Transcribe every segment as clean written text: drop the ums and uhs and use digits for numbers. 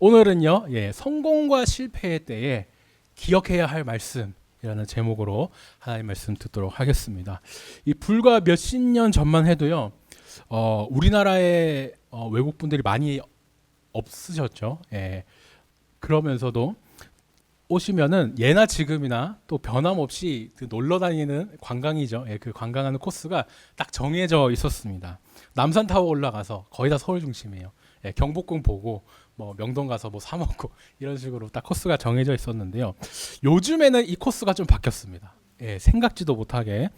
오늘은요, 성공과 실패의 때에 기억해야 할 말씀이라는 제목으로 하나님 말씀 듣도록 하겠습니다. 이 불과 몇십 년 전만 해도요, 우리나라에 외국 분들이 많이 없으셨죠. 그러면서도 오시면은 예나 지금이나 또 변함없이 그 놀러 다니는 관광이죠. 그 관광하는 코스가 딱 정해져 있었습니다. 남산타워 올라가서 거의 다 서울 중심이에요. 경복궁 보고 뭐 명동 가서 뭐 사 먹고 이런 식으로 딱 코스가 정해져 있었는데요. 요즘에는 이 코스가 좀 바뀌었습니다. 생각지도 못하게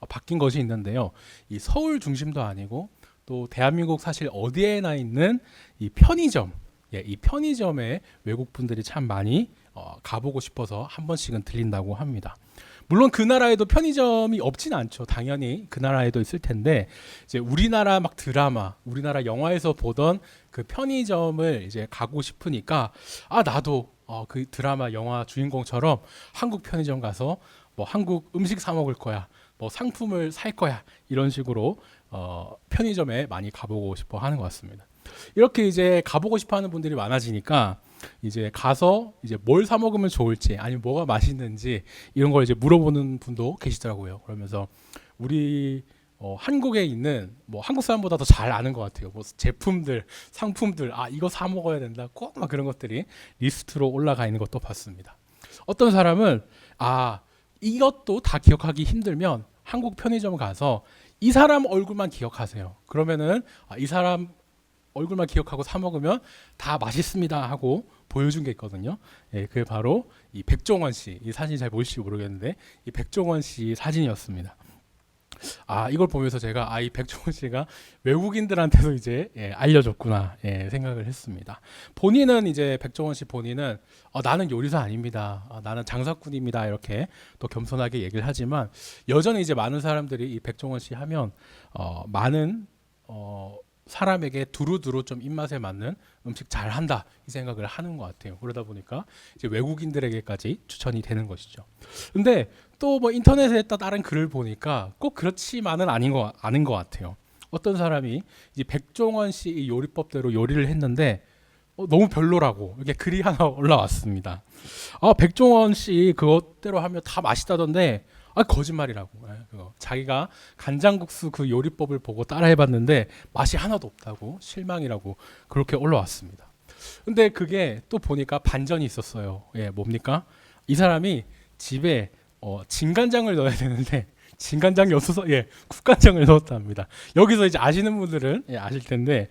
바뀐 것이 있는데요. 이 서울 중심도 아니고 또 대한민국 사실 어디에나 있는 이 편의점, 이 편의점에 외국 분들이 참 많이 가보고 싶어서 한 번씩은 들린다고 합니다. 물론 그 나라에도 편의점이 없진 않죠. 당연히 그 나라에도 있을 텐데 이제 우리나라 막 드라마, 우리나라 영화에서 보던 그 편의점을 이제 가고 싶으니까 나도 그 드라마 영화 주인공처럼 한국 편의점 가서 뭐 한국 음식 사 먹을 거야, 뭐 상품을 살 거야 이런 식으로 편의점에 많이 가보고 싶어 하는 것 같습니다. 이렇게 이제 가보고 싶어 하는 분들이 많아지니까 이제 가서 이제 뭘 사 먹으면 좋을지 아니면 뭐가 맛있는지 이런 걸 이제 물어보는 분도 계시더라고요. 그러면서 우리 한국에 있는 뭐 한국 사람보다 더 잘 아는 것 같아요. 뭐 제품들, 상품들, 이거 사 먹어야 된다. 꼭 막 그런 것들이 리스트로 올라가 있는 것도 봤습니다. 어떤 사람은 이것도 다 기억하기 힘들면 한국 편의점 가서 이 사람 얼굴만 기억하세요. 그러면은 이 사람 얼굴만 기억하고 사 먹으면 다 맛있습니다 하고 보여준 게 있거든요. 그게 바로 이 백종원 씨, 이 사진이 잘 보일지 모르겠는데 이 백종원 씨 사진이었습니다. 이걸 보면서 제가 이 백종원 씨가 외국인들한테도 이제 알려줬구나 생각을 했습니다. 본인은 이제 백종원 씨 본인은 나는 요리사 아닙니다. 나는 장사꾼입니다. 이렇게 또 겸손하게 얘기를 하지만 여전히 이제 많은 사람들이 이 백종원 씨 하면 많은 사람에게 두루두루 좀 입맛에 맞는 음식 잘한다 이 생각을 하는 것 같아요. 그러다 보니까 이제 외국인들에게까지 추천이 되는 것이죠. 근데 또 뭐 인터넷에 다른 글을 보니까 꼭 그렇지만은 아닌 것 같아요. 어떤 사람이 이제 백종원 씨 이 요리법대로 요리를 했는데 너무 별로라고 이렇게 글이 하나 올라왔습니다. 백종원 씨 그것대로 하면 다 맛있다던데 거짓말이라고. 자기가 간장국수 그 요리법을 보고 따라해봤는데 맛이 하나도 없다고 실망이라고 그렇게 올라왔습니다. 근데 그게 또 보니까 반전이 있었어요. 뭡니까? 이 사람이 집에 진간장을 넣어야 되는데 진간장이 없어서 국간장을 넣었답니다. 여기서 이제 아시는 분들은 아실 텐데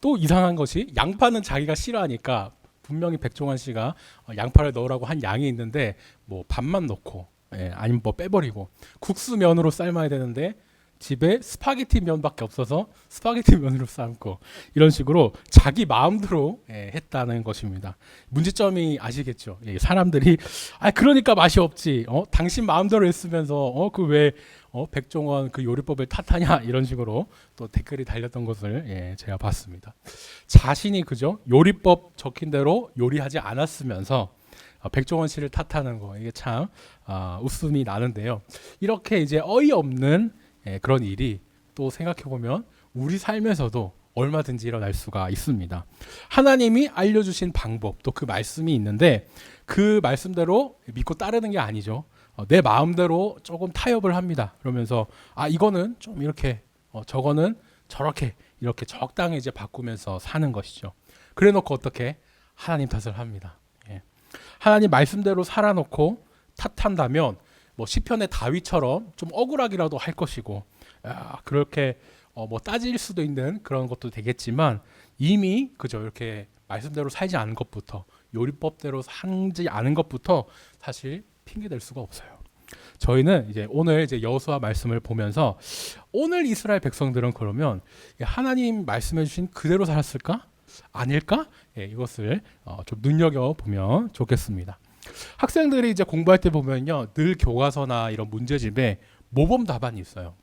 또 이상한 것이 양파는 자기가 싫어하니까 분명히 백종원 씨가 양파를 넣으라고 한 양이 있는데 뭐 반만 넣고 아니면 뭐 빼버리고 국수면으로 삶아야 되는데 집에 스파게티 면밖에 없어서 스파게티 면으로 삶고 이런 식으로 자기 마음대로 했다는 것입니다. 문제점이 아시겠죠? 사람들이 그러니까 맛이 없지. 당신 마음대로 했으면서 그 왜 백종원 그 요리법을 탓하냐 이런 식으로 또 댓글이 달렸던 것을 제가 봤습니다. 자신이 그죠? 요리법 적힌 대로 요리하지 않았으면서 백종원 씨를 탓하는 거 이게 참 웃음이 나는데요. 이렇게 이제 어이없는 그런 일이 또 생각해 보면 우리 삶에서도 얼마든지 일어날 수가 있습니다. 하나님이 알려주신 방법 또 그 말씀이 있는데 그 말씀대로 믿고 따르는 게 아니죠. 내 마음대로 조금 타협을 합니다. 그러면서 이거는 좀 이렇게 저거는 저렇게 이렇게 적당히 이제 바꾸면서 사는 것이죠. 그래놓고 어떻게 하나님 탓을 합니다. 하나님 말씀대로 살아놓고 탓한다면 뭐 시편의 다윗처럼 좀 억울하기라도 할 것이고 그렇게 뭐 따질 수도 있는 그런 것도 되겠지만 이미 그저 이렇게 말씀대로 살지 않은 것부터 요리법대로 살지 않은 것부터 사실 핑계 댈 수가 없어요. 저희는 이제 오늘 이제 여호수아 말씀을 보면서 오늘 이스라엘 백성들은 그러면 하나님 말씀해 주신 그대로 살았을까? 아닐까? 이것을 좀 눈여겨 보면 좋겠습니다. 학생들이 이제 공부할 때 보면요, 늘 교과서나 이런 문제집에 모범 답안이 있어요.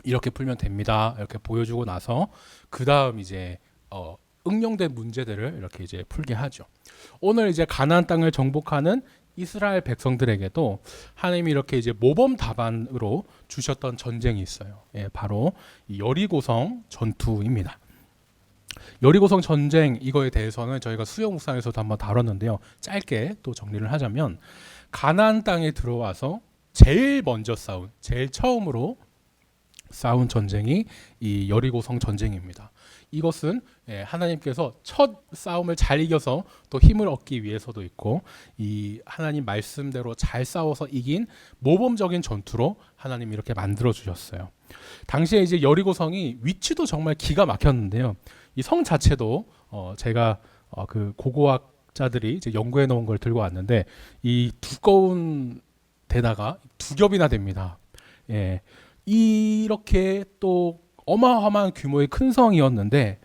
이렇게 풀면 됩니다. 이렇게 보여주고 나서 그 다음 이제 응용된 문제들을 이렇게 이제 풀게 하죠. 오늘 이제 가나안 땅을 정복하는 이스라엘 백성들에게도 하나님이 이렇게 이제 모범 답안으로 주셨던 전쟁이 있어요. 바로 이 여리고성 전투입니다. 여리고성 전쟁 이거에 대해서는 저희가 수요 묵상에서도 한번 다뤘는데요. 짧게 또 정리를 하자면 가나안 땅에 들어와서 제일 먼저 싸운, 제일 처음으로 싸운 전쟁이 이 여리고성 전쟁입니다. 이것은 하나님께서 첫 싸움을 잘 이겨서 또 힘을 얻기 위해서도 있고, 이 하나님 말씀대로 잘 싸워서 이긴 모범적인 전투로 하나님이 이렇게 만들어 주셨어요. 당시에 이제 여리고성이 위치도 정말 기가 막혔는데요. 이 성 자체도 제가 그 고고학자들이 이제 연구해 놓은 걸 들고 왔는데, 이 두꺼운 데다가 두 겹이나 됩니다. 예. 이렇게 또 어마어마한 규모의 큰 성이었는데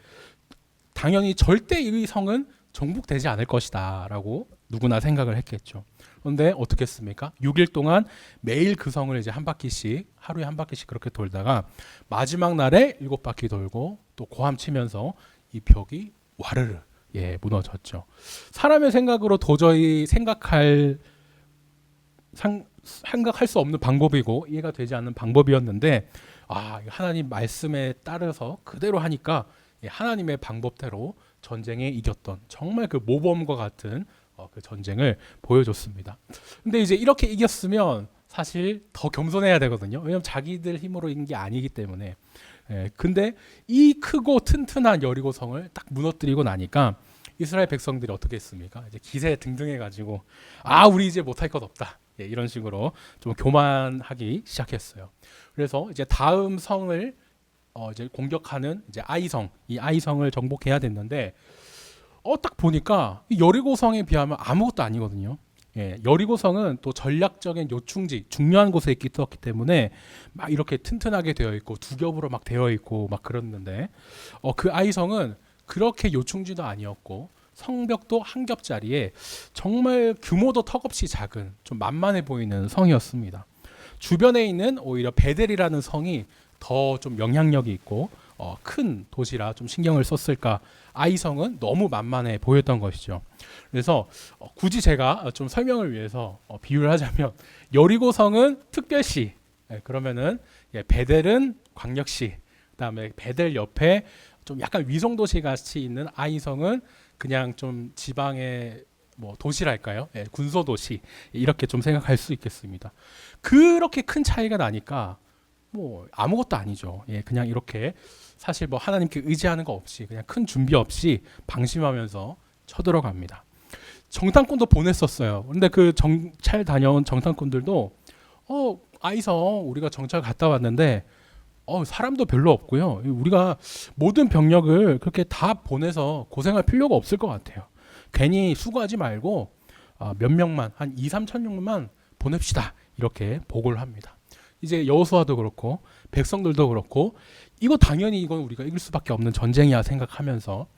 당연히 절대 이 성은 정복되지 않을 것이다라고 누구나 생각을 했겠죠. 그런데 어떻게 했습니까? 6일 동안 매일 그 성을 이제 한 바퀴씩, 하루에 한 바퀴씩 그렇게 돌다가 마지막 날에 7바퀴 돌고 또 고함 치면서 이 벽이 와르르 무너졌죠. 사람의 생각으로 도저히 생각할 수 없는 방법이고 이해가 되지 않는 방법이었는데, 하나님 말씀에 따라서 그대로 하니까 하나님의 방법대로 전쟁에 이겼던 정말 그 모범과 같은 그 전쟁을 보여줬습니다. 근데 이제 이렇게 이겼으면 사실 더 겸손해야 되거든요. 왜냐하면 자기들 힘으로 이긴 게 아니기 때문에. 근데 이 크고 튼튼한 여리고성을 딱 무너뜨리고 나니까 이스라엘 백성들이 어떻게 했습니까? 이제 기세 등등해가지고 우리 이제 못할 것 없다. 이런 식으로 좀 교만하기 시작했어요. 그래서 이제 다음 성을 이제 공격하는 이제 아이성, 이 아이성을 정복해야 됐는데 딱 보니까 이 여리고성에 비하면 아무것도 아니거든요. 여리고성은 또 전략적인 요충지, 중요한 곳에 있기 때문에 막 이렇게 튼튼하게 되어 있고 두 겹으로 막 되어 있고 막 그랬는데 그 아이성은 그렇게 요충지도 아니었고 성벽도 한 겹짜리에 정말 규모도 턱없이 작은 좀 만만해 보이는 성이었습니다. 주변에 있는 오히려 베델이라는 성이 더 좀 영향력이 있고 큰 도시라 좀 신경을 썼을까, 아이성은 너무 만만해 보였던 것이죠. 그래서 굳이 제가 좀 설명을 위해서 비유를 하자면 여리고성은 특별시, 그러면은 베델은 광역시, 그다음에 베델 옆에 좀 약간 위성도시 같이 있는 아이성은 그냥 좀 지방의 뭐 도시랄까요? 군소도시, 이렇게 좀 생각할 수 있겠습니다. 그렇게 큰 차이가 나니까 뭐 아무것도 아니죠. 그냥 이렇게 사실 뭐 하나님께 의지하는 거 없이 그냥 큰 준비 없이 방심하면서 쳐들어갑니다. 정탐꾼도 보냈었어요. 근데 그 정찰 다녀온 정탐꾼들도 아이성 우리가 정찰 갔다 왔는데 사람도 별로 없고요. 우리가 모든 병력을 그렇게 다 보내서 고생할 필요가 없을 것 같아요. 괜히 수고하지 말고 몇 명만, 한 2, 3천 명만 보냅시다. 이렇게 보고를 합니다. 이제 여호수아도 그렇고 백성들도 그렇고 이거 당연히 이건 우리가 이길 수밖에 없는 전쟁이야 생각하면서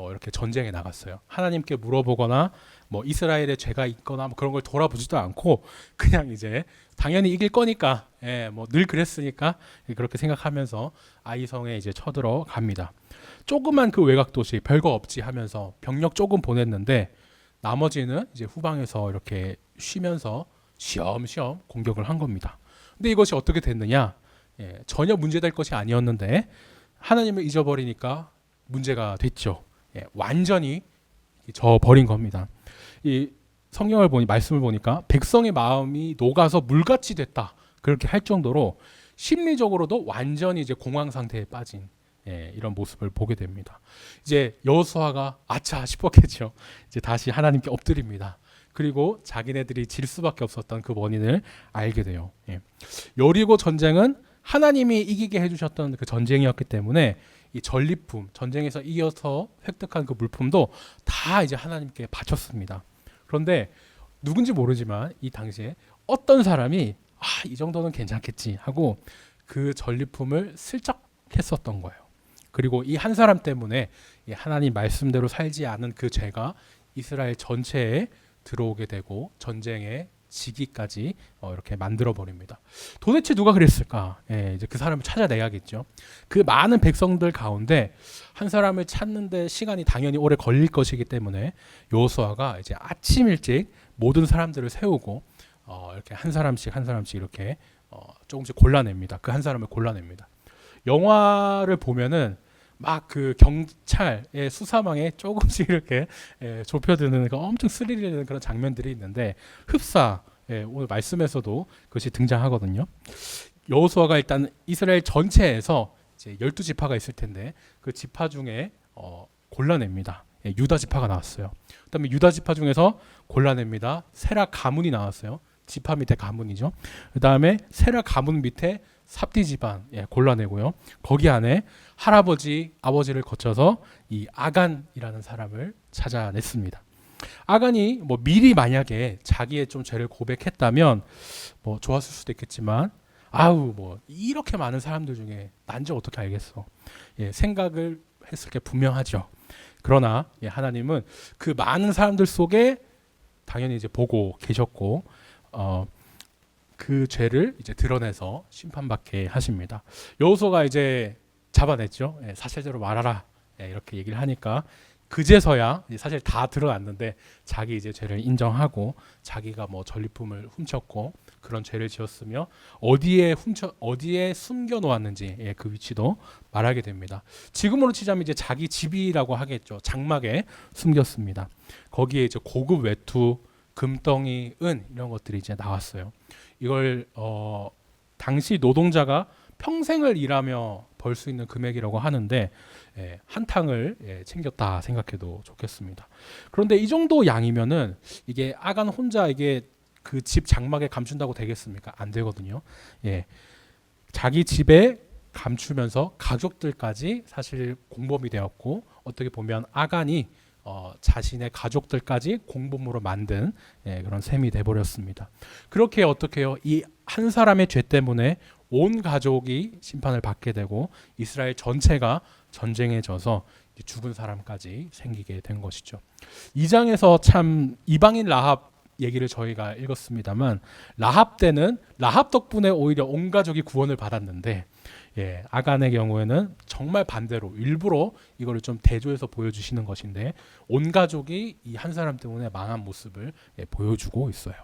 이렇게 전쟁에 나갔어요. 하나님께 물어보거나 뭐 이스라엘의 죄가 있거나 뭐 그런 걸 돌아보지도 않고 그냥 이제 당연히 이길 거니까 뭐 늘 그랬으니까 그렇게 생각하면서 아이성에 이제 쳐들어 갑니다. 조그만 그 외곽 도시 별거 없지 하면서 병력 조금 보냈는데 나머지는 이제 후방에서 이렇게 쉬면서 시험시험 공격을 한 겁니다. 근데 이것이 어떻게 됐느냐? 전혀 문제될 것이 아니었는데 하나님을 잊어버리니까 문제가 됐죠. 완전히 져버린 겁니다. 이 성경을 보니 말씀을 보니까 백성의 마음이 녹아서 물같이 됐다. 그렇게 할 정도로 심리적으로도 완전히 이제 공황 상태에 빠진 이런 모습을 보게 됩니다. 이제 여호수아가 아차 싶었겠죠. 이제 다시 하나님께 엎드립니다. 그리고 자기네들이 질 수밖에 없었던 그 원인을 알게 돼요. 여리고 전쟁은 하나님이 이기게 해주셨던 그 전쟁이었기 때문에 이 전리품, 전쟁에서 이겨서 획득한 그 물품도 다 이제 하나님께 바쳤습니다. 그런데 누군지 모르지만 이 당시에 어떤 사람이 이 정도는 괜찮겠지 하고 그 전리품을 슬쩍 했었던 거예요. 그리고 이 한 사람 때문에 이 하나님 말씀대로 살지 않은 그 죄가 이스라엘 전체에 들어오게 되고 전쟁에 지기까지 이렇게 만들어 버립니다. 도대체 누가 그랬을까? 이제 그 사람을 찾아내야겠죠. 그 많은 백성들 가운데 한 사람을 찾는데 시간이 당연히 오래 걸릴 것이기 때문에 여호수아가 이제 아침 일찍 모든 사람들을 세우고 이렇게 한 사람씩 이렇게 조금씩 골라냅니다. 그 한 사람을 골라냅니다. 영화를 보면은 막 그 경찰의 수사망에 조금씩 이렇게 좁혀드는 그 엄청 스릴이 되는 그런 장면들이 있는데 흡사 오늘 말씀에서도 그것이 등장하거든요. 여호수아가 일단 이스라엘 전체에서 이제 12지파가 있을 텐데 그 지파 중에 골라냅니다. 유다 지파가 나왔어요. 그다음에 유다 지파 중에서 골라냅니다. 세라 가문이 나왔어요. 지파 밑에 가문이죠. 그다음에 세라 가문 밑에 삽디 집안 골라내고요. 거기 안에 할아버지, 아버지를 거쳐서 이 아간이라는 사람을 찾아냈습니다. 아간이 뭐 미리 만약에 자기의 좀 죄를 고백했다면 뭐 좋았을 수도 있겠지만 아우 뭐 이렇게 많은 사람들 중에 난지 어떻게 알겠어. 생각을 했을 게 분명하죠. 그러나 하나님은 그 많은 사람들 속에 당연히 이제 보고 계셨고 그 죄를 이제 드러내서 심판받게 하십니다. 여호수아가 이제 잡아냈죠. 사실대로 말하라. 이렇게 얘기를 하니까 그제서야 사실 다 드러났는데 자기 이제 죄를 인정하고 자기가 뭐 전리품을 훔쳤고 그런 죄를 지었으며 어디에 숨겨 놓았는지 그 위치도 말하게 됩니다. 지금으로 치자면 이제 자기 집이라고 하겠죠. 장막에 숨겼습니다. 거기에 이제 고급 외투, 금덩이, 은 이런 것들이 이제 나왔어요. 이걸 당시 노동자가 평생을 일하며 벌 수 있는 금액이라고 하는데 한탕을 챙겼다 생각해도 좋겠습니다. 그런데 이 정도 양이면은 이게 아간 혼자 이게 그 집 장막에 감춘다고 되겠습니까? 안 되거든요. 자기 집에 감추면서 가족들까지 사실 공범이 되었고 어떻게 보면 아간이 자신의 가족들까지 공범으로 만든 그런 셈이 돼버렸습니다. 그렇게 어떻게 해요? 이 한 사람의 죄 때문에 온 가족이 심판을 받게 되고 이스라엘 전체가 전쟁에 져서 죽은 사람까지 생기게 된 것이죠. 2장에서 참 이방인 라합 얘기를 저희가 읽었습니다만 라합 때는 라합 덕분에 오히려 온 가족이 구원을 받았는데 아간의 경우에는 정말 반대로 일부러 이거를 좀 대조해서 보여주시는 것인데 온 가족이 이 한 사람 때문에 망한 모습을 보여주고 있어요.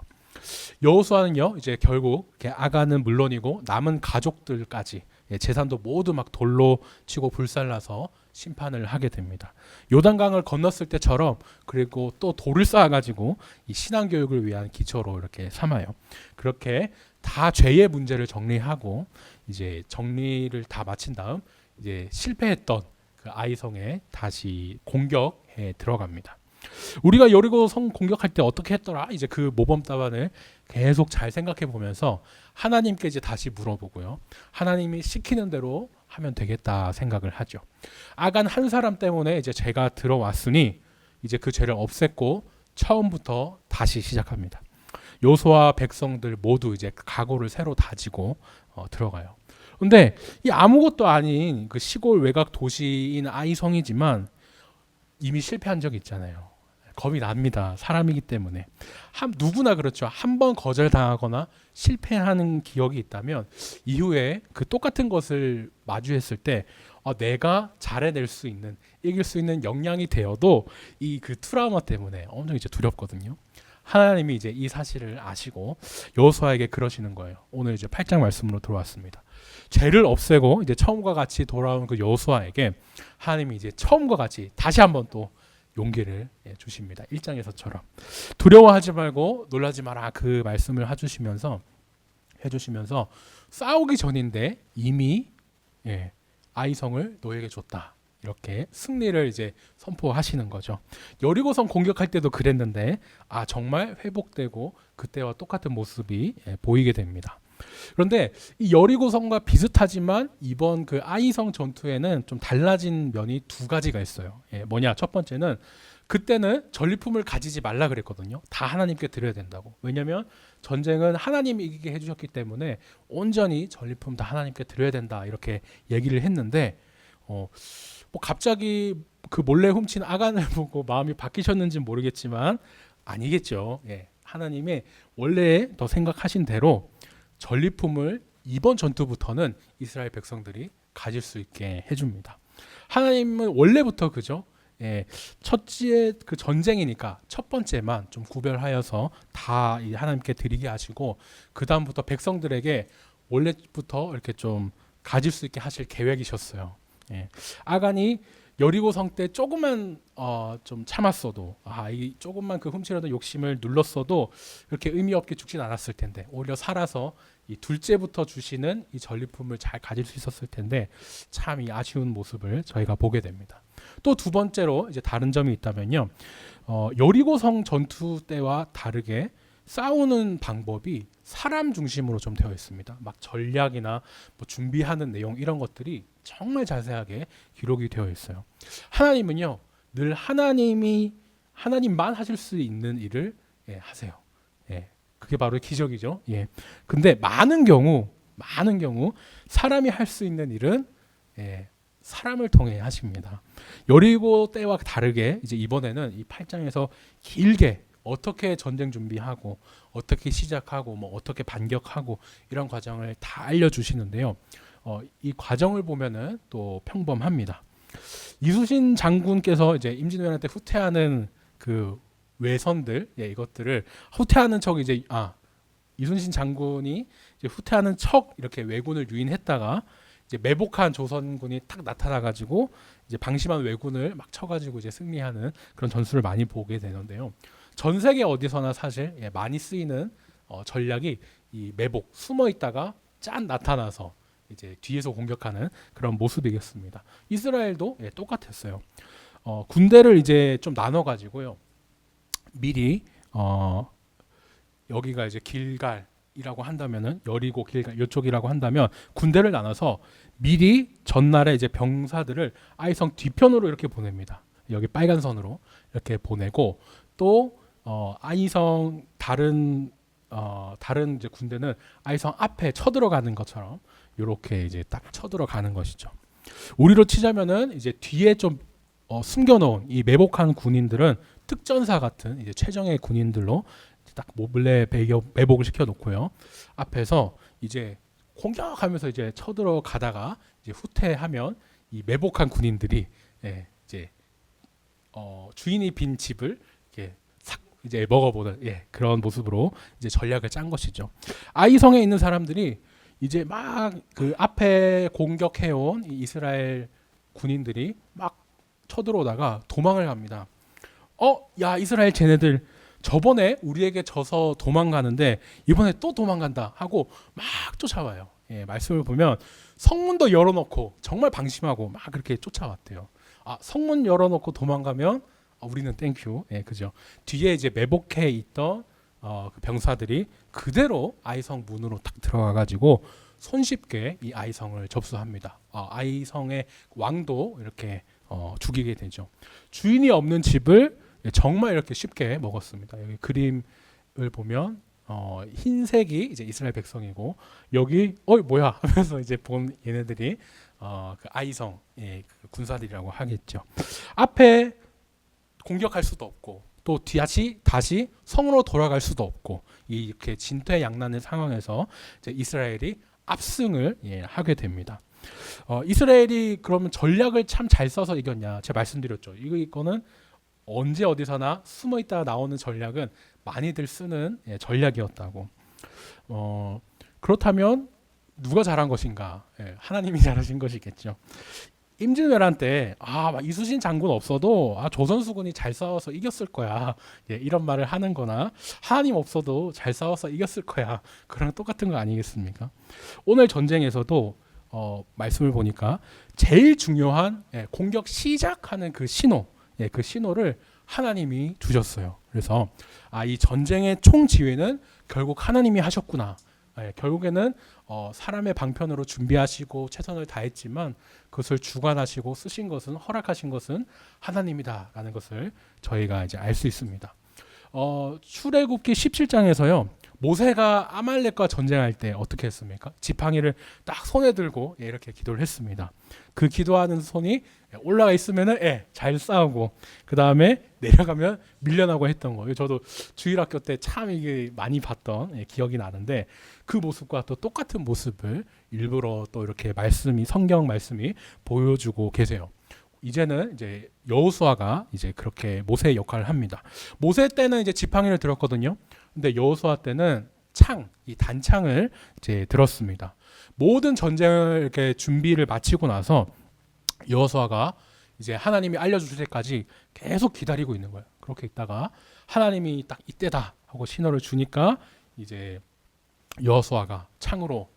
여호수아는요 이제 결국 아간은 물론이고 남은 가족들까지 재산도 모두 막 돌로 치고 불살라서 심판을 하게 됩니다. 요단강을 건넜을 때처럼 그리고 또 돌을 쌓아가지고 이 신앙 교육을 위한 기초로 이렇게 삼아요. 그렇게 다 죄의 문제를 정리하고 이제 정리를 다 마친 다음 이제 실패했던 그 아이성에 다시 공격에 들어갑니다. 우리가 여리고 성 공격할 때 어떻게 했더라? 이제 그 모범 답안을 계속 잘 생각해 보면서 하나님께 이제 다시 물어보고요. 하나님이 시키는 대로 하면 되겠다 생각을 하죠. 아간 한 사람 때문에 이제 죄가 들어왔으니 이제 그 죄를 없앴고 처음부터 다시 시작합니다. 여호수아 백성들 모두 이제 각오를 새로 다지고 들어가요. 근데 이 아무것도 아닌 그 시골 외곽 도시인 아이성이지만 이미 실패한 적이 있잖아요. 겁이 납니다. 사람이기 때문에. 누구나 그렇죠. 한 번 거절당하거나 실패하는 기억이 있다면 이후에 그 똑같은 것을 마주했을 때 내가 잘해낼 수 있는, 이길 수 있는 역량이 되어도 이 그 트라우마 때문에 엄청 이제 두렵거든요. 하나님이 이제 이 사실을 아시고 여호수아에게 그러시는 거예요. 오늘 이제 8장 말씀으로 들어왔습니다. 죄를 없애고 이제 처음과 같이 돌아온 그 여호수아에게 하나님이 이제 처음과 같이 다시 한번 또 용기를 주십니다. 1장에서처럼 두려워하지 말고 놀라지 마라 그 말씀을 해주시면서 싸우기 전인데 이미 아이성을 너에게 줬다. 이렇게 승리를 이제 선포하시는 거죠. 여리고성 공격할 때도 그랬는데 정말 회복되고 그때와 똑같은 모습이 보이게 됩니다. 그런데 이 여리고성과 비슷하지만 이번 그 아이성 전투에는 좀 달라진 면이 두 가지가 있어요. 뭐냐? 첫 번째는 그때는 전리품을 가지지 말라 그랬거든요. 다 하나님께 드려야 된다고. 왜냐하면 전쟁은 하나님이 이기게 해주셨기 때문에 온전히 전리품 다 하나님께 드려야 된다 이렇게 얘기를 했는데 뭐 갑자기 그 몰래 훔친 아간을 보고 마음이 바뀌셨는지 모르겠지만 아니겠죠. 하나님의 원래 더 생각하신 대로 전리품을 이번 전투부터는 이스라엘 백성들이 가질 수 있게 해줍니다. 하나님은 원래부터 그죠? 첫째 그 전쟁이니까 첫 번째만 좀 구별하여서 다 하나님께 드리게 하시고 그 다음부터 백성들에게 원래부터 이렇게 좀 가질 수 있게 하실 계획이셨어요. 예. 아간이 여리고 성 때 조금만 좀 참았어도 이 조금만 그 훔치려던 욕심을 눌렀어도 그렇게 의미 없게 죽진 않았을 텐데 오히려 살아서 이 둘째부터 주시는 이 전리품을 잘 가질 수 있었을 텐데 참 이 아쉬운 모습을 저희가 보게 됩니다. 또 두 번째로 이제 다른 점이 있다면요. 여리고 성 전투 때와 다르게 싸우는 방법이 사람 중심으로 좀 되어 있습니다. 막 전략이나 뭐 준비하는 내용 이런 것들이 정말 자세하게 기록이 되어 있어요. 하나님은요, 늘 하나님만 하실 수 있는 일을 하세요. 그게 바로 기적이죠. 근데 많은 경우 사람이 할 수 있는 일은 사람을 통해 하십니다. 여리고 때와 다르게 이제 이번에는 이 8장에서 길게 어떻게 전쟁 준비하고 어떻게 시작하고 뭐 어떻게 반격하고 이런 과정을 다 알려주시는데요. 이 과정을 보면은 또 평범합니다. 이순신 장군께서 이제 임진왜란 때 후퇴하는 그 외선들 이것들을 후퇴하는 척 이제 이순신 장군이 이제 후퇴하는 척 이렇게 왜군을 유인했다가 이제 매복한 조선군이 딱 나타나가지고 이제 방심한 왜군을 막 쳐가지고 이제 승리하는 그런 전술을 많이 보게 되는데요. 전 세계 어디서나 사실 많이 쓰이는 전략이 이 매복, 숨어 있다가 짠 나타나서 이제 뒤에서 공격하는 그런 모습이겠습니다. 이스라엘도 똑같았어요. 군대를 이제 좀 나눠 가지고요. 미리 여기가 이제 길갈이라고 한다면은 여리고 길갈 이쪽이라고 한다면 군대를 나눠서 미리 전날에 이제 병사들을 아이성 뒤편으로 이렇게 보냅니다. 여기 빨간 선으로 이렇게 보내고 또 아이성 다른 이제 군대는 아이성 앞에 쳐들어가는 것처럼 이렇게 이제 딱 쳐들어가는 것이죠. 우리로 치자면은 이제 뒤에 좀 숨겨놓은 이 매복한 군인들은 특전사 같은 이제 최정예 군인들로 딱 몰래 매복을 시켜놓고요. 앞에서 이제 공격하면서 이제 쳐들어가다가 이제 후퇴하면 이 매복한 군인들이 이제 주인이 빈 집을 이렇게 이제 먹어보는 그런 모습으로 이제 전략을 짠 것이죠. 아이성에 있는 사람들이 이제 막 그 앞에 공격해온 이스라엘 군인들이 막 쳐들어오다가 도망을 갑니다. 야 이스라엘 쟤네들 저번에 우리에게 져서 도망가는데 이번에 또 도망간다 하고 막 쫓아와요. 말씀을 보면 성문도 열어놓고 정말 방심하고 막 그렇게 쫓아왔대요. 성문 열어놓고 도망가면 우리는 땡큐. 그죠. 뒤에 이제 매복해 있던 그 병사들이 그대로 아이성 문으로 딱 들어가가지고 손쉽게 이 아이성을 접수합니다. 아이성의 왕도 이렇게 죽이게 되죠. 주인이 없는 집을 정말 이렇게 쉽게 먹었습니다. 여기 그림을 보면 흰색이 이제 이스라엘 백성이고 여기 뭐야 하면서 이제 본 얘네들이 그 아이성 그 군사들이라고 하겠죠. 앞에 공격할 수도 없고 또 다시 성으로 돌아갈 수도 없고 이렇게 진퇴양난의 상황에서 이제 이스라엘이 압승을 하게 됩니다. 이스라엘이 그러면 전략을 참 잘 써서 이겼냐? 제가 말씀드렸죠. 이거는 언제 어디서나 숨어 있다가 나오는 전략은 많이들 쓰는 전략이었다고. 그렇다면 누가 잘한 것인가? 하나님이 잘하신 것이겠죠. 임진왜란 때 이순신 장군 없어도 조선수군이 잘 싸워서 이겼을 거야. 이런 말을 하는 거나 하나님 없어도 잘 싸워서 이겼을 거야. 그랑 똑같은 거 아니겠습니까? 오늘 전쟁에서도 말씀을 보니까 제일 중요한 공격 시작하는 그 신호, 그 신호를 하나님이 주셨어요. 그래서 이 전쟁의 총지휘는 결국 하나님이 하셨구나. 결국에는 사람의 방편으로 준비하시고 최선을 다했지만 그것을 주관하시고 쓰신 것은 허락하신 것은 하나님이다라는 것을 저희가 이제 알 수 있습니다. 출애굽기 17장에서요. 모세가 아말렉과 전쟁할 때 어떻게 했습니까? 지팡이를 딱 손에 들고 이렇게 기도를 했습니다. 그 기도하는 손이 올라가 있으면은 잘 싸우고 그 다음에 내려가면 밀려나고 했던 거예요. 저도 주일학교 때 참 이게 많이 봤던 기억이 나는데 그 모습과 또 똑같은 모습을 일부러 또 이렇게 성경 말씀이 보여주고 계세요. 이제는 이제 여호수아가 이제 그렇게 모세의 역할을 합니다. 모세 때는 이제 지팡이를 들었거든요. 근데 여호수아 때는 이 단창을 이제 들었습니다. 모든 전쟁을 이렇게 준비를 마치고 나서 여호수아가 이제 하나님이 알려주실 때까지 계속 기다리고 있는 거예요. 그렇게 있다가 하나님이 딱 이때다 하고 신호를 주니까 이제 여호수아가 창으로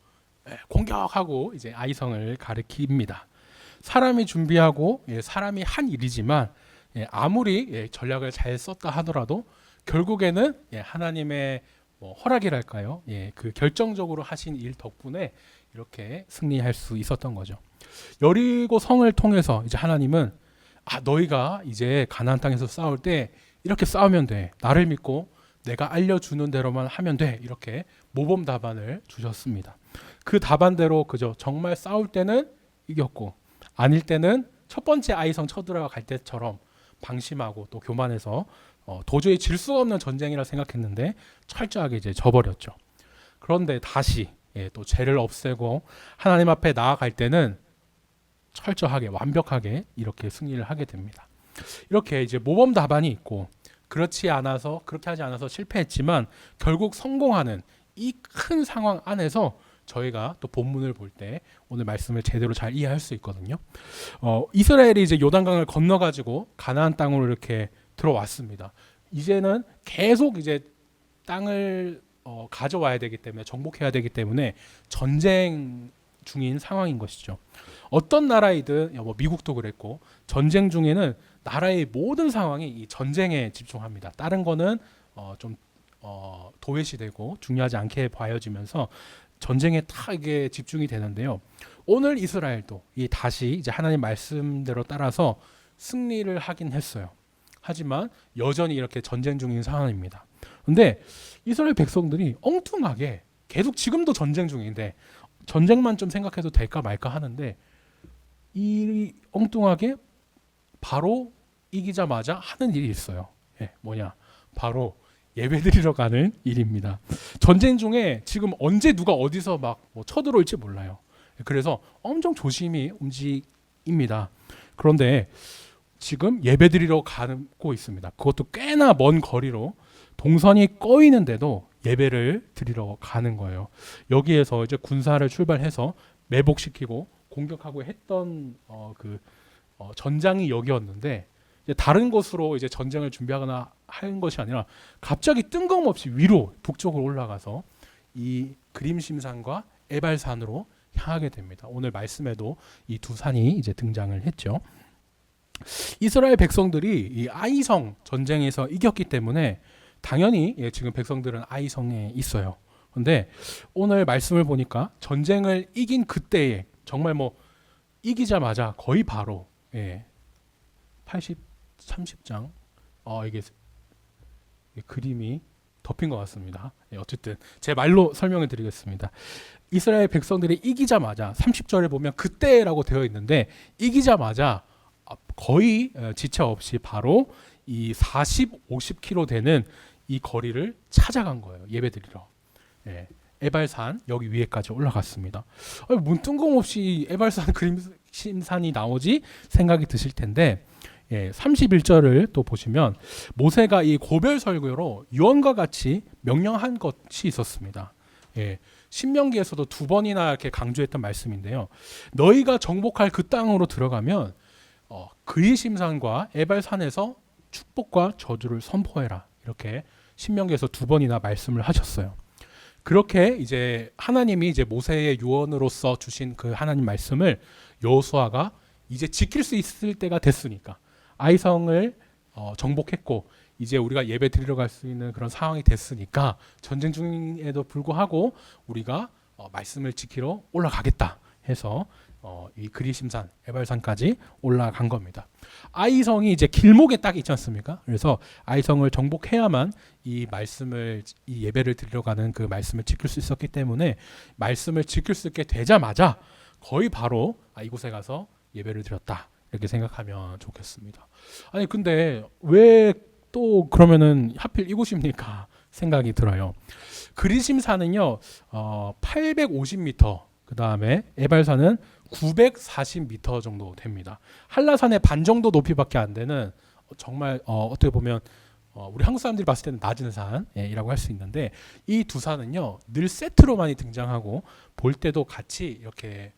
공격하고 이제 아이성을 가리킵니다. 사람이 준비하고 사람이 한 일이지만 아무리 전략을 잘 썼다 하더라도 결국에는 하나님의 허락이랄까요? 그 결정적으로 하신 일 덕분에 이렇게 승리할 수 있었던 거죠. 여리고 성을 통해서 이제 하나님은 너희가 이제 가나안 땅에서 싸울 때 이렇게 싸우면 돼. 나를 믿고 내가 알려주는 대로만 하면 돼. 이렇게 모범 답안을 주셨습니다. 그 답안대로 그저 정말 싸울 때는 이겼고 아닐 때는 첫 번째 아이성 쳐들어갈 때처럼 방심하고 또 교만해서 도저히 질 수가 없는 전쟁이라 생각했는데 철저하게 이제 져버렸죠. 그런데 다시 또 죄를 없애고 하나님 앞에 나아갈 때는 철저하게 완벽하게 이렇게 승리를 하게 됩니다. 이렇게 이제 모범 답안이 있고 그렇게 하지 않아서 실패했지만 결국 성공하는 이 큰 상황 안에서 저희가 또 본문을 볼 때 오늘 말씀을 제대로 잘 이해할 수 있거든요. 이스라엘이 이제 요단강을 건너가지고 가나안 땅으로 이렇게 들어왔습니다. 이제는 계속 이제 땅을 가져와야 되기 때문에 정복해야 되기 때문에 전쟁 중인 상황인 것이죠. 어떤 나라이든 미국도 그랬고 전쟁 중에는 나라의 모든 상황이 이 전쟁에 집중합니다. 다른 거는 좀 도외시되고 중요하지 않게 봐여지면서 전쟁에 다 이게 집중이 되는데요. 오늘 이스라엘도 다시 이제 하나님 말씀대로 따라서 승리를 하긴 했어요. 하지만 여전히 이렇게 전쟁 중인 상황입니다. 근데 이스라엘 백성들이 엉뚱하게 계속 지금도 전쟁 중인데 전쟁만 좀 생각해도 될까 말까 하는데 이 엉뚱하게 바로 이기자마자 하는 일이 있어요. 뭐냐? 바로 예배드리러 가는 일입니다. 전쟁 중에 지금 언제 누가 어디서 막 쳐들어올지 몰라요. 그래서 엄청 조심히 움직입니다. 그런데 지금 예배드리러 가고 있습니다. 그것도 꽤나 먼 거리로 동선이 꺼이는데도 예배를 드리러 가는 거예요. 여기에서 이제 군사를 출발해서 매복시키고 공격하고 했던 전장이 여기였는데 이제 다른 곳으로 이제 전쟁을 준비하거나 한 것이 아니라 갑자기 뜬금없이 위로 북쪽으로 올라가서 이 그림심산과 에발산으로 향하게 됩니다. 오늘 말씀에도 이 두 산이 이제 등장을 했죠. 이스라엘 백성들이 이 아이성 전쟁에서 이겼기 때문에 당연히 지금 백성들은 아이성에 있어요. 그런데 오늘 말씀을 보니까 전쟁을 이긴 그때에 정말 이기자마자 거의 바로 30장 이게 그림이 덮인 것 같습니다. 어쨌든 제 말로 설명을 드리겠습니다. 이스라엘 백성들이 이기자마자 30절에 보면 그때라고 되어 있는데 이기자마자 거의 지체 없이 바로 이 40, 50km 되는 이 거리를 찾아간 거예요. 예배드리러. 에발산 여기 위에까지 올라갔습니다. 문 뜬금없이 에발산 그림심산이 나오지 생각이 드실 텐데 31절을 또 보시면 모세가 이 고별 설교로 유언과 같이 명령한 것이 있었습니다. 신명기에서도 두 번이나 이렇게 강조했던 말씀인데요. 너희가 정복할 그 땅으로 들어가면 그리심산과 에발산에서 축복과 저주를 선포해라. 이렇게 신명기에서 두 번이나 말씀을 하셨어요. 그렇게 이제 하나님이 이제 모세의 유언으로서 주신 그 하나님 말씀을 여호수아가 이제 지킬 수 있을 때가 됐으니까 아이성을 정복했고 이제 우리가 예배 드리러 갈 수 있는 그런 상황이 됐으니까 전쟁 중에도 불구하고 우리가 말씀을 지키러 올라가겠다 해서 이 그리심산 에발산까지 올라간 겁니다. 아이성이 이제 길목에 딱 있지 않습니까? 그래서 아이성을 정복해야만 이 예배를 드리러 가는 그 말씀을 지킬 수 있었기 때문에 말씀을 지킬 수 있게 되자마자 거의 바로 이곳에 가서 예배를 드렸다 이렇게 생각하면 좋겠습니다. 아니 근데 왜 또 그러면은 하필 이곳입니까? 생각이 들어요. 그리심산은요 850m 그 다음에 에발산은 940m 정도 됩니다. 한라산의 반 정도 높이밖에 안 되는 정말 어떻게 보면 우리 한국 사람들이 봤을 때는 낮은 산이라고 할 수 있는데 이 두 산은요 늘 세트로 많이 등장하고 볼 때도 같이 이렇게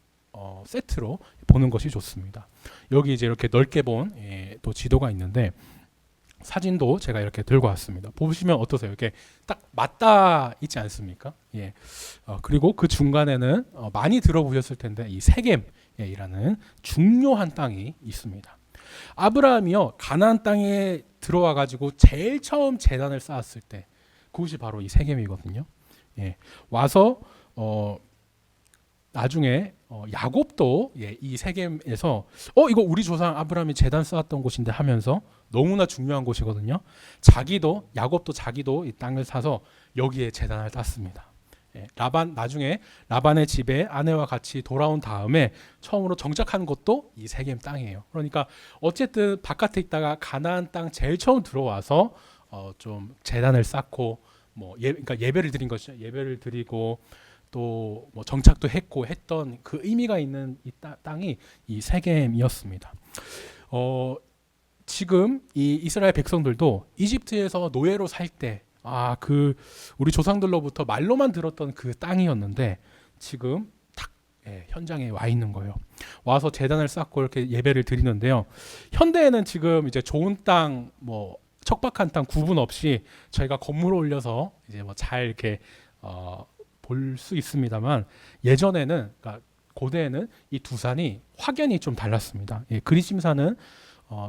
세트로 보는 것이 좋습니다. 여기 이제 이렇게 넓게 본 또 지도가 있는데 사진도 제가 이렇게 들고 왔습니다. 보시면 어떠세요? 이렇게 딱 맞닿아 있지 않습니까? 예. 그리고 그 중간에는 많이 들어보셨을 텐데 이 세겜이라는 중요한 땅이 있습니다. 아브라함이요 가나안 땅에 들어와 가지고 제일 처음 제단을 쌓았을 때 그곳이 바로 이 세겜이거든요. 예. 와서 나중에 야곱도 이 세겜에서 이거 우리 조상 아브라함이 제단 쌓았던 곳인데 하면서 너무나 중요한 곳이거든요. 야곱도 자기도 이 땅을 사서 여기에 제단을 쌓습니다. 나중에 라반의 집에 아내와 같이 돌아온 다음에 처음으로 정착한 곳도 이 세겜 땅이에요. 그러니까 어쨌든 바깥에 있다가 가나안 땅 제일 처음 들어와서 좀 제단을 쌓고 그러니까 예배를 드린 것이죠. 예배를 드리고 또 정착도 했고 했던 그 의미가 있는 이 땅이 이 세겜이었습니다. 지금 이 이스라엘 백성들도 이집트에서 노예로 살 때 우리 조상들로부터 말로만 들었던 그 땅이었는데 지금 딱 현장에 와 있는 거예요. 와서 제단을 쌓고 이렇게 예배를 드리는데요. 현대에는 지금 이제 좋은 땅, 척박한 땅 구분 없이 저희가 건물을 올려서 이제 잘 이렇게 볼 수 있습니다만 예전에는 그러니까 고대에는 이 두 산이 확연히 좀 달랐습니다. 그리심산은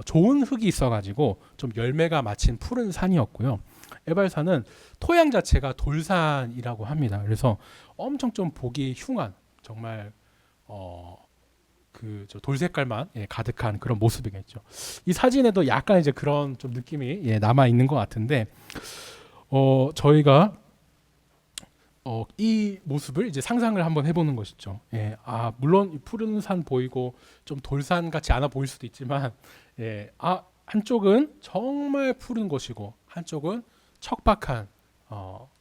좋은 흙이 있어가지고 좀 열매가 맺힌 푸른 산이었고요. 에발산은 토양 자체가 돌산이라고 합니다. 그래서 엄청 좀 보기 흉한 정말 돌 색깔만 가득한 그런 모습이겠죠. 이 사진에도 약간 이제 그런 좀 느낌이 남아 있는 것 같은데 저희가 이 모습을 이제 상상을 한번 해보는 것이죠. 물론 푸른 산 보이고 좀 돌산 같이 않아 보일 수도 있지만, 한쪽은 정말 푸른 곳이고 한쪽은 척박한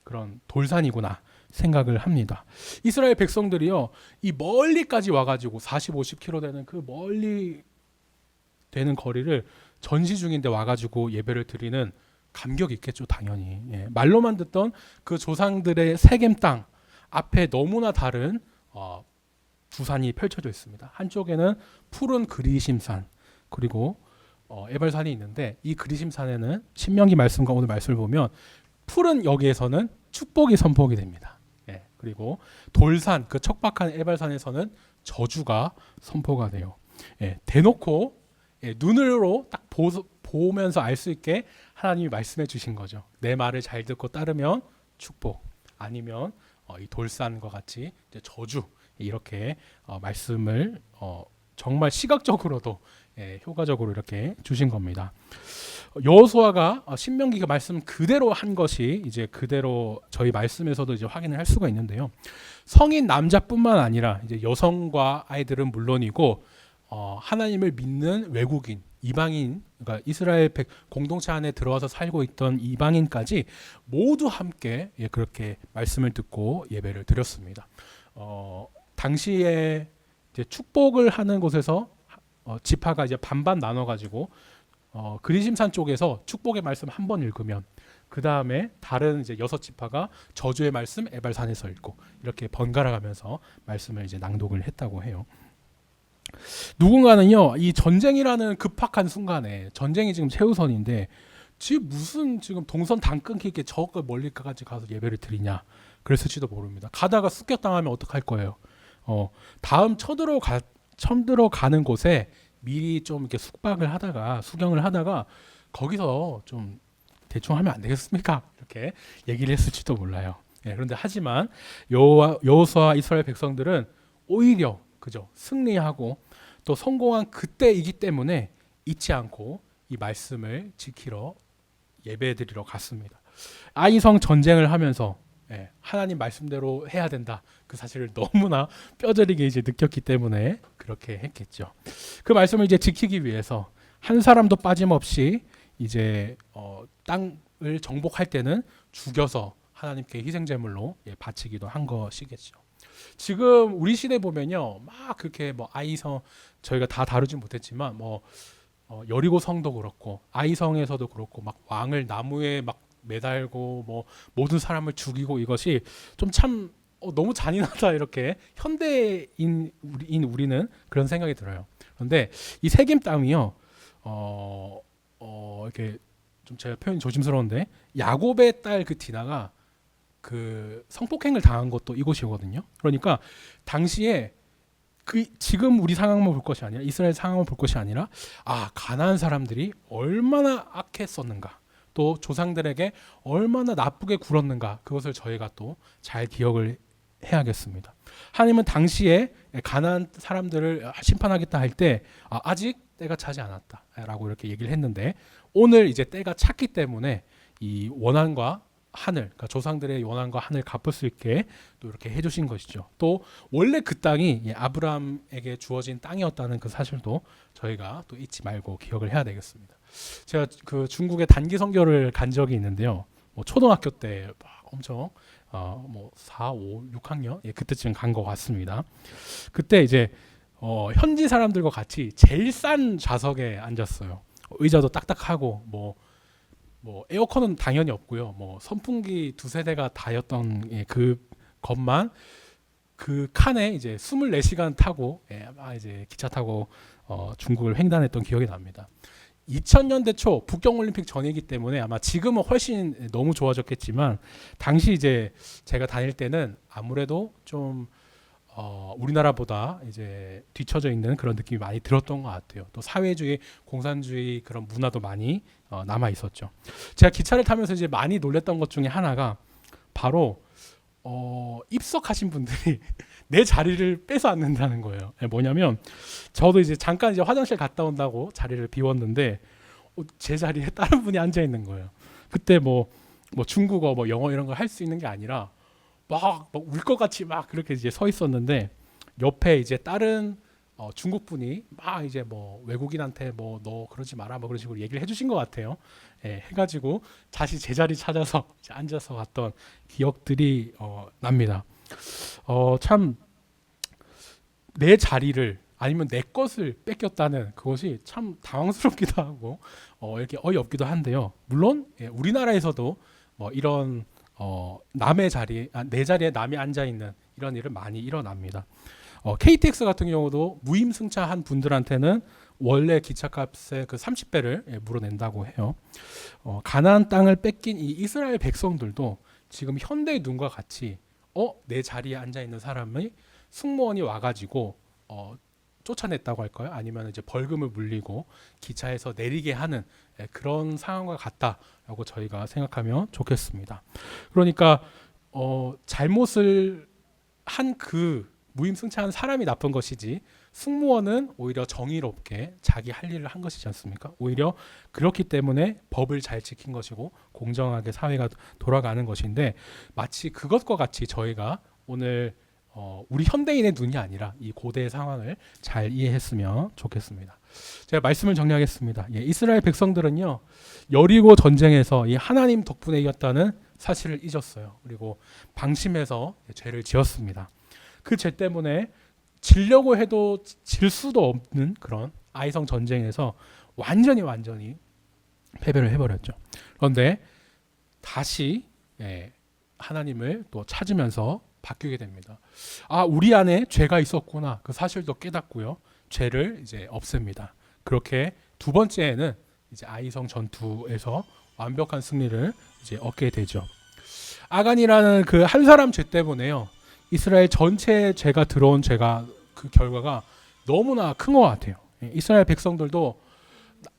그런 돌산이구나 생각을 합니다. 이스라엘 백성들이요, 이 멀리까지 와가지고 40, 50km 되는 그 멀리 되는 거리를 전시 중인데 와가지고 예배를 드리는 감격이 있겠죠, 당연히. 말로만 듣던 그 조상들의 세겜 땅 앞에 너무나 다른 두 산이 펼쳐져 있습니다. 한쪽에는 푸른 그리심산, 그리고 에발산이 있는데 이 그리심산에는 신명기 말씀과 오늘 말씀을 보면 푸른 여기에서는 축복이 선포하게 됩니다. 그리고 돌산, 그 척박한 에발산에서는 저주가 선포가 돼요. 대놓고 눈으로 딱 보면서 알 수 있게 하나님이 말씀해 주신 거죠. 내 말을 잘 듣고 따르면 축복, 아니면 이 돌산과 같이 이제 저주, 이렇게 말씀을 정말 시각적으로도 효과적으로 이렇게 주신 겁니다. 여호수아가 신명기가 말씀 그대로 한 것이 이제 그대로 저희 말씀에서도 이제 확인을 할 수가 있는데요. 성인 남자뿐만 아니라 이제 여성과 아이들은 물론이고 하나님을 믿는 외국인, 이방인, 그러니까 이스라엘 공동체 안에 들어와서 살고 있던 이방인까지 모두 함께 그렇게 말씀을 듣고 예배를 드렸습니다. 당시에 이제 축복을 하는 곳에서 지파가 이제 반반 나눠가지고 그리심산 쪽에서 축복의 말씀 한 번 읽으면 그 다음에 다른 이제 6지파가 저주의 말씀 에발산에서 읽고 이렇게 번갈아가면서 말씀을 이제 낭독을 했다고 해요. 누군가는요, 이 전쟁이라는 급박한 순간에 전쟁이 지금 최우선인데 지금 무슨 지금 동선 당 끊기게 저 멀리까지 가서 예배를 드리냐 그랬을지도 모릅니다. 가다가 습격당하면 어떡할 거예요. 다음 쳐들어가는 곳에 미리 좀 이렇게 수경을 하다가 거기서 좀 대충 하면 안 되겠습니까? 이렇게 얘기를 했을지도 몰라요. 그런데 하지만 여호수아 이스라엘 백성들은 오히려 승리하고 또 성공한 그때이기 때문에 잊지 않고 이 말씀을 지키러 예배드리러 갔습니다. 아이성 전쟁을 하면서 하나님 말씀대로 해야 된다, 그 사실을 너무나 뼈저리게 이제 느꼈기 때문에 그렇게 했겠죠. 그 말씀을 이제 지키기 위해서 한 사람도 빠짐없이 이제 땅을 정복할 때는 죽여서 하나님께 희생제물로 바치기도 한 것이겠죠. 지금 우리 시대 보면요, 막 그렇게 아이성 저희가 다 다루진 못했지만 여리고 성도 그렇고 아이성에서도 그렇고 막 왕을 나무에 막 매달고 모든 사람을 죽이고 이것이 좀 참 너무 잔인하다 이렇게 현대인 우리는 그런 생각이 들어요. 그런데 이 세겜 땅이요, 이렇게 좀 제가 표현이 조심스러운데 야곱의 딸 그 디나가 그 성폭행을 당한 것도 이곳이거든요. 그러니까 당시에 그 지금 우리 상황만 볼 것이 아니라 이스라엘 상황을 볼 것이 아니라 가나안 사람들이 얼마나 악했었는가, 또 조상들에게 얼마나 나쁘게 굴었는가, 그것을 저희가 또 잘 기억을 해야겠습니다. 하나님은 당시에 가나안 사람들을 심판하겠다 할 때 아직 때가 차지 않았다라고 이렇게 얘기를 했는데, 오늘 이제 때가 찼기 때문에 이 원한과 하늘, 그러니까 조상들의 원한과 하늘 갚을 수 있게 또 이렇게 해주신 것이죠. 또 원래 그 땅이 아브라함에게 주어진 땅이었다는 그 사실도 저희가 또 잊지 말고 기억을 해야 되겠습니다. 제가 그 중국에 단기 선교를 간 적이 있는데요. 뭐 초등학교 때 엄청 뭐 4, 5, 6학년 그때쯤 간 것 같습니다. 그때 이제 현지 사람들과 같이 제일 싼 좌석에 앉았어요. 의자도 딱딱하고 뭐 에어컨은 당연히 없고요. 뭐 선풍기 두세 대가 다였던 그 것만 그 칸에 이제 24시간 타고 이제 기차 타고 중국을 횡단했던 기억이 납니다. 2000년대 초 북경올림픽 전이기 때문에 아마 지금은 훨씬 너무 좋아졌겠지만, 당시 이제 제가 다닐 때는 아무래도 좀 우리나라보다 이제 뒤처져 있는 그런 느낌이 많이 들었던 것 같아요. 또 사회주의, 공산주의 그런 문화도 많이 남아 있었죠. 제가 기차를 타면서 이제 많이 놀랬던 것 중에 하나가 바로 입석하신 분들이 내 자리를 뺏어 앉는다는 거예요. 뭐냐면 저도 이제 잠깐 이제 화장실 갔다 온다고 자리를 비웠는데 제 자리에 다른 분이 앉아 있는 거예요. 그때 뭐 중국어, 뭐 영어 이런 거 할 수 있는 게 아니라 막 울 것 같이 막 그렇게 이제 서 있었는데, 옆에 이제 다른 중국 분이 막 이제 뭐 외국인한테 뭐 너 그러지 마라 뭐 그런 식으로 얘기를 해주신 것 같아요. 해가지고 다시 제자리 찾아서 이제 앉아서 갔던 기억들이 납니다. 참 내 자리를 아니면 내 것을 뺏겼다는 그것이 참 당황스럽기도 하고 이렇게 어이없기도 한데요. 물론 우리나라에서도 뭐 이런 남의 자리에 내 자리에 남이 앉아 있는 이런 일은 많이 일어납니다. KTX 같은 경우도 무임승차한 분들한테는 원래 기차값의 그 30배를 물어낸다고 해요. 가나안 땅을 뺏긴 이 이스라엘 백성들도 지금 현대의 눈과 같이 내 자리에 앉아 있는 사람이 승무원이 와가지고 쫓아냈다고 할까요? 아니면 이제 벌금을 물리고 기차에서 내리게 하는 그런 상황과 같다라고 저희가 생각하면 좋겠습니다. 그러니까 잘못을 한 그 무임승차한 사람이 나쁜 것이지, 승무원은 오히려 정의롭게 자기 할 일을 한 것이지 않습니까? 오히려 그렇기 때문에 법을 잘 지킨 것이고 공정하게 사회가 돌아가는 것인데, 마치 그것과 같이 저희가 오늘 우리 현대인의 눈이 아니라 이 고대의 상황을 잘 이해했으면 좋겠습니다. 제가 말씀을 정리하겠습니다. 이스라엘 백성들은요, 여리고 전쟁에서 이 하나님 덕분에 이겼다는 사실을 잊었어요. 그리고 방심해서 죄를 지었습니다. 그 죄 때문에 지려고 해도 질 수도 없는 그런 아이성 전쟁에서 완전히 패배를 해버렸죠. 그런데 다시 하나님을 또 찾으면서 바뀌게 됩니다. 우리 안에 죄가 있었구나, 그 사실도 깨닫고요, 죄를 이제 없앱니다. 그렇게 두 번째에는 이제 아이성 전투에서 완벽한 승리를 이제 얻게 되죠. 아간이라는 그 한 사람 죄 때문에요, 이스라엘 전체 죄가 들어온 죄가 그 결과가 너무나 큰 것 같아요. 이스라엘 백성들도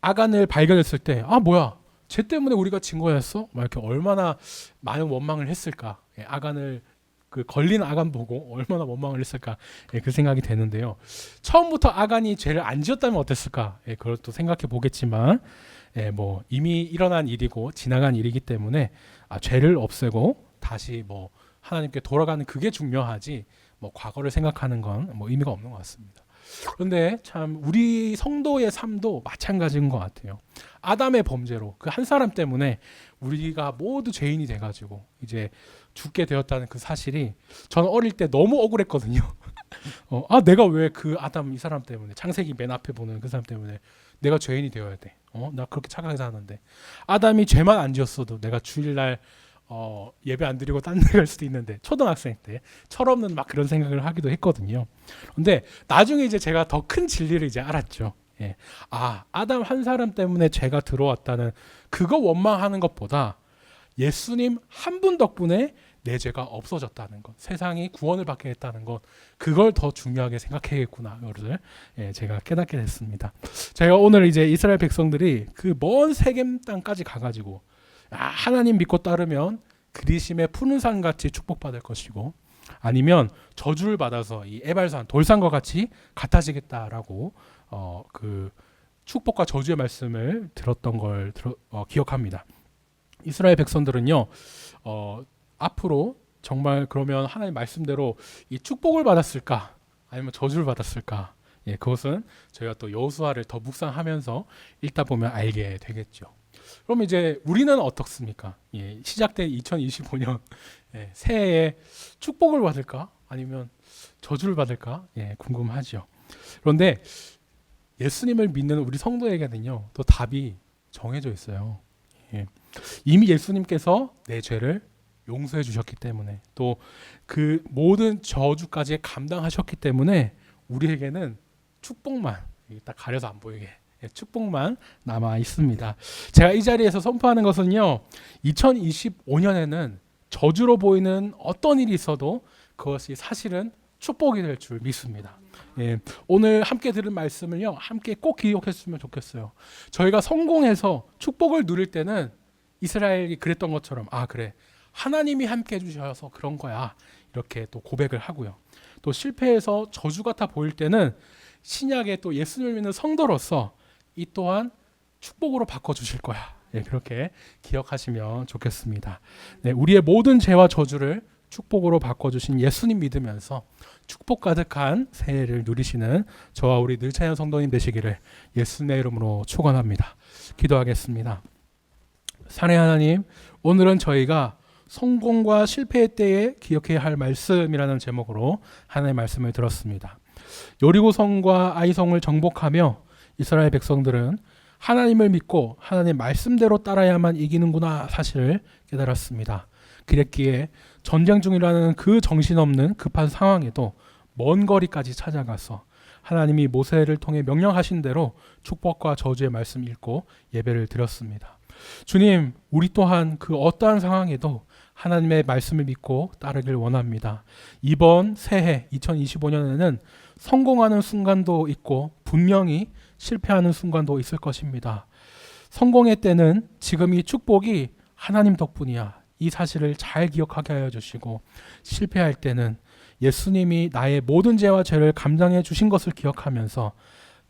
아간을 발견했을 때 뭐야, 쟤 때문에 우리가 진 거였어? 막 이렇게 얼마나 많은 원망을 했을까. 아간을 그 걸린 아간 보고 얼마나 원망을 했을까, 그 생각이 되는데요. 처음부터 아간이 죄를 안 지었다면 어땠을까, 그걸 또 생각해 보겠지만 뭐 이미 일어난 일이고 지나간 일이기 때문에 죄를 없애고 다시 뭐 하나님께 돌아가는 그게 중요하지, 뭐 과거를 생각하는 건 뭐 의미가 없는 것 같습니다. 그런데 참 우리 성도의 삶도 마찬가지인 것 같아요. 아담의 범죄로 그 한 사람 때문에 우리가 모두 죄인이 돼가지고 이제 죽게 되었다는 그 사실이, 저는 어릴 때 너무 억울했거든요. 내가 왜 그 아담 이 사람 때문에, 창세기 맨 앞에 보는 그 사람 때문에 내가 죄인이 되어야 돼. 나 그렇게 착하게 사는데, 아담이 죄만 안 지었어도 내가 주일날 예배 안 드리고 딴 데 갈 수도 있는데 초등학생 때 철없는 막 그런 생각을 하기도 했거든요. 근데 나중에 이제 제가 더 큰 진리를 이제 알았죠. 예. 아담 한 사람 때문에 죄가 들어왔다는 그거 원망하는 것보다 예수님 한 분 덕분에 내 죄가 없어졌다는 것, 세상이 구원을 받게 했다는 것, 그걸 더 중요하게 생각해야겠구나, 이거를 제가 깨닫게 됐습니다. 제가 오늘 이제 이스라엘 백성들이 그 먼 세겜 땅까지 가가지고 하나님 믿고 따르면 그리심의 푸른 산 같이 축복받을 것이고, 아니면 저주를 받아서 이 에발산 돌산과 같이 같아지겠다라고 그 축복과 저주의 말씀을 들었던 걸 기억합니다. 이스라엘 백성들은요, 앞으로 정말 그러면 하나님 말씀대로 이 축복을 받았을까 아니면 저주를 받았을까? 그것은 저희가 또 여호수아를 더 묵상하면서 읽다 보면 알게 되겠죠. 그럼 이제 우리는 어떻습니까? 시작된 2025년 새해에 축복을 받을까 아니면 저주를 받을까? 궁금하죠. 그런데 예수님을 믿는 우리 성도에게는요, 또 답이 정해져 있어요. 이미 예수님께서 내 죄를 용서해 주셨기 때문에, 또 그 모든 저주까지 감당하셨기 때문에 우리에게는 축복만, 딱 가려서 안 보이게 축복만 남아 있습니다. 제가 이 자리에서 선포하는 것은요, 2025년에는 저주로 보이는 어떤 일이 있어도 그것이 사실은 축복이 될 줄 믿습니다. 오늘 함께 들은 말씀을요, 함께 꼭 기억했으면 좋겠어요. 저희가 성공해서 축복을 누릴 때는 이스라엘이 그랬던 것처럼, 그래, 하나님이 함께 해주셔서 그런 거야, 이렇게 또 고백을 하고요. 또 실패해서 저주 같아 보일 때는 신약의 또 예수님을 믿는 성도로서 이 또한 축복으로 바꿔주실 거야, 그렇게 기억하시면 좋겠습니다. 우리의 모든 죄와 저주를 축복으로 바꿔주신 예수님 믿으면서 축복 가득한 새해를 누리시는 저와 우리 늘찬양 성도님 되시기를 예수님의 이름으로 축원합니다. 기도하겠습니다. 사랑의 하나님, 오늘은 저희가 성공과 실패의 때에 기억해야 할 말씀이라는 제목으로 하나님의 말씀을 들었습니다. 여리고성과 아이성을 정복하며 이스라엘 백성들은 하나님을 믿고 하나님 말씀대로 따라야만 이기는구나 사실을 깨달았습니다. 그랬기에 전쟁 중이라는 그 정신없는 급한 상황에도 먼 거리까지 찾아가서 하나님이 모세를 통해 명령하신 대로 축복과 저주의 말씀 읽고 예배를 드렸습니다. 주님, 우리 또한 그 어떠한 상황에도 하나님의 말씀을 믿고 따르길 원합니다. 이번 새해 2025년에는 성공하는 순간도 있고 분명히 실패하는 순간도 있을 것입니다. 성공의 때는 지금 이 축복이 하나님 덕분이야, 이 사실을 잘 기억하게 하여 주시고, 실패할 때는 예수님이 나의 모든 죄와 죄를 감당해 주신 것을 기억하면서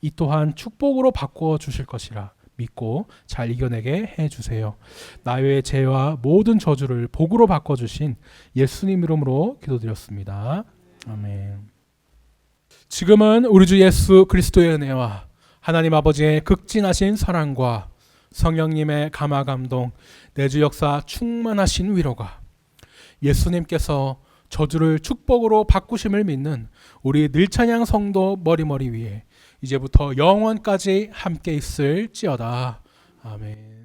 이 또한 축복으로 바꾸어 주실 것이라 믿고 잘 이겨내게 해주세요. 나의 죄와 모든 저주를 복으로 바꿔주신 예수님 이름으로 기도드렸습니다. 아멘. 지금은 우리 주 예수 그리스도의 은혜와 하나님 아버지의 극진하신 사랑과 성령님의 감화감동, 내주 역사 충만하신 위로가 예수님께서 저주를 축복으로 바꾸심을 믿는 우리 늘찬양 성도 머리머리 위에 이제부터 영원까지 함께 있을지어다. 아멘.